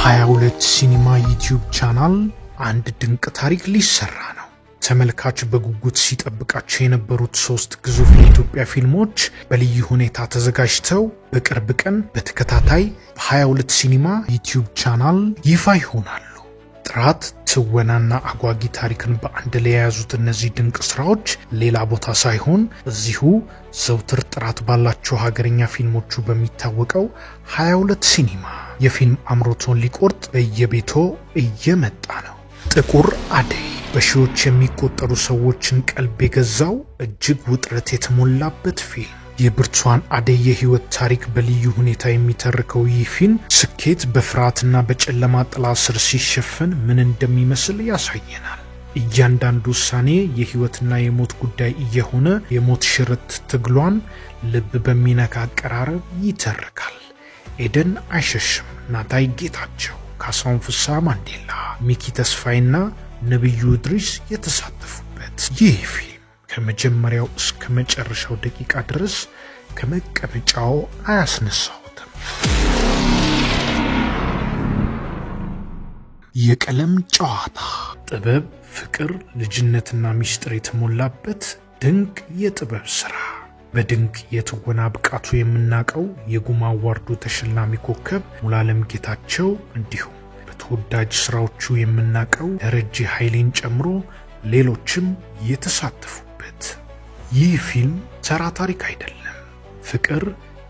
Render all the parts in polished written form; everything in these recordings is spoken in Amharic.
በ22 ሲኒማ ዩቲዩብ ቻናል አንድ ድንቅ ታሪክ ሊሰራ ነው። ተመልካች በጉጉት ሲጠብቃቸው የነበሩት 3 ግዙፍ የኢትዮጵያ ፊልሞች በልዩ ሁኔታ ተዘጋጅተው በቅርብ ቀን በተከታታይ በ22 ሲኒማ ዩቲዩብ ቻናል ይፋ ይሆናሉ። ጥራት፣ ትወናና አጓጊ ታሪክን በአንድ ላይ የያዙት እነዚህ ድንቅ ስራዎች ሌላ ቦታ ሳይሆን እዚሁ ዘውትር ጥራት ባላቸው ሀገርኛ ፊልሞቹ በሚታወቀው 22 ሲኒማ የፊልም አምሮቶን ሊቆርጥ በየቤቶ እየመጣ ነው። ጥቁር አደይ በሺዎች የሚቆጠሩ ሰዎችን ቀልብ የገዛው እጅግ ውጥረት የተሞላበት ፊልም። የብርቱካን አደይ የህይወት ታሪክ በልዩ ሁኔታ የሚተርከው ይህ ፊልም ስኬት በፍርሃትና በጨለማ ጥላ ስር ሲሸፈን ምን እንደሚመስል ያሳየናል። እያንዳንዱ ውሳኔ የህይወትና የሞት ጉዳይ እየሆነ የሞት ሽረት ትግሏን ልብ በሚነካ አቀራረብ ይተርካል። ኤደን አይሸሽም፣ ናታይ ጌታቸው፣ ካሳሁን ፍስሐ ማንዴላ፣ ሚኪ ተስፋይና ነብዩ ድሪስ የተሳተፉበት ይህ ፊልም ከመጀመሪያው እስከ መጨረሻው ደቂቃ ድረስ ከመቀመጫው አያስነሳውትም። የቀለም ጨዋታ፣ ጥበብ፣ ፍቅር፣ ልጅነትና ሚስጥር የተሞላበት ድንቅ የጥበብ ስራ። በድንቅ የትወና ብቃቱ የምናቀው የጉማ አዋርዱ ተሸላሚ ኮከብ ሙሉዓለም ጌታቸው እንዲሁም በተወዳጅ ስራዎቹ የምናቀው ደረጀ ኃይሌን ጨምሮ ሌሎችም የተሳተፉበት ይህ ፊልም ተራ ታሪክ አይደለም። ፍቅር፣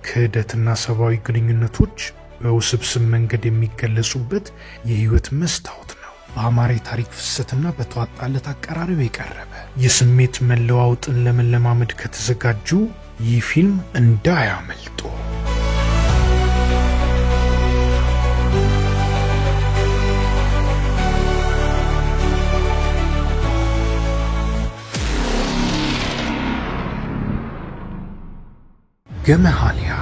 ክህደትና ሰብአዊ ግንኙነቶች በውስብስብ መንገድ የሚገለጹበት የህይወት መስታወት ነው። በአማረ ታሪክ ፍሰትና በተዋጣለት አቀራረብ የቀረበ የስሜት መለዋወጥን ለመለማመድ ከተዘጋጁ ይህ ፊልም እንዳያመልጡ። ገመሃሊያ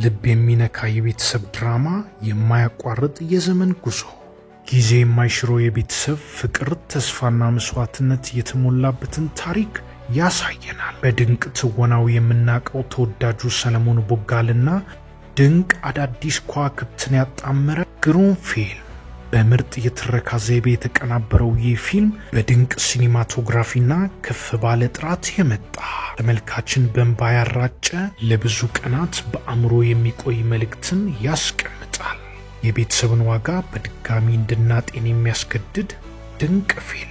ልብ የሚነካ የቤተሰብ ድራማ፣ የማያቋርጥ የዘመን ጉዞ፣ ጊዜ የማይሽረው የቤተሰብ ፍቅር፣ ተስፋና መስዋዕትነት የተሞላበትን ታሪክ ያሳየናል። በድንቅ ትወናው የምናቀው ተወዳጁ ሰለሞን ቦጋለና ድንቅ አዳዲስ ከዋክብትን ያጣመረ ግሩም ፊልም። በምርጥ የትረካ ዘይቤ የተቀናበረው ይህ ፊልም በድንቅ ሲኒማቶግራፊና ከፍ ባለ ጥራት የመጣ ተመልካችን በእንባ ያራጨ ለብዙ ቀናት በአእምሮ የሚቆይ መልእክትን ያስቀምጣል። የቤተሰብን ዋጋ በድጋሚ እንድናጤን የሚያስገድድ ድንቅ ፊልም።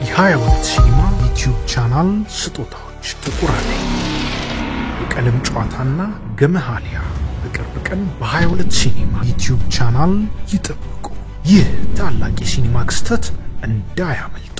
የ22 ሲኒማ ዩቲዩብ ቻናል ስጦታዎች ጥቁር አደይ፣ የቀለም ጨዋታና ገመሃሊያ በቅርብ ቀን በ22 ሲኒማ ዩቲዩብ ቻናል ይጠብቁ። ይህ ታላቅ የሲኒማ ክስተት እንዳያመልጡ።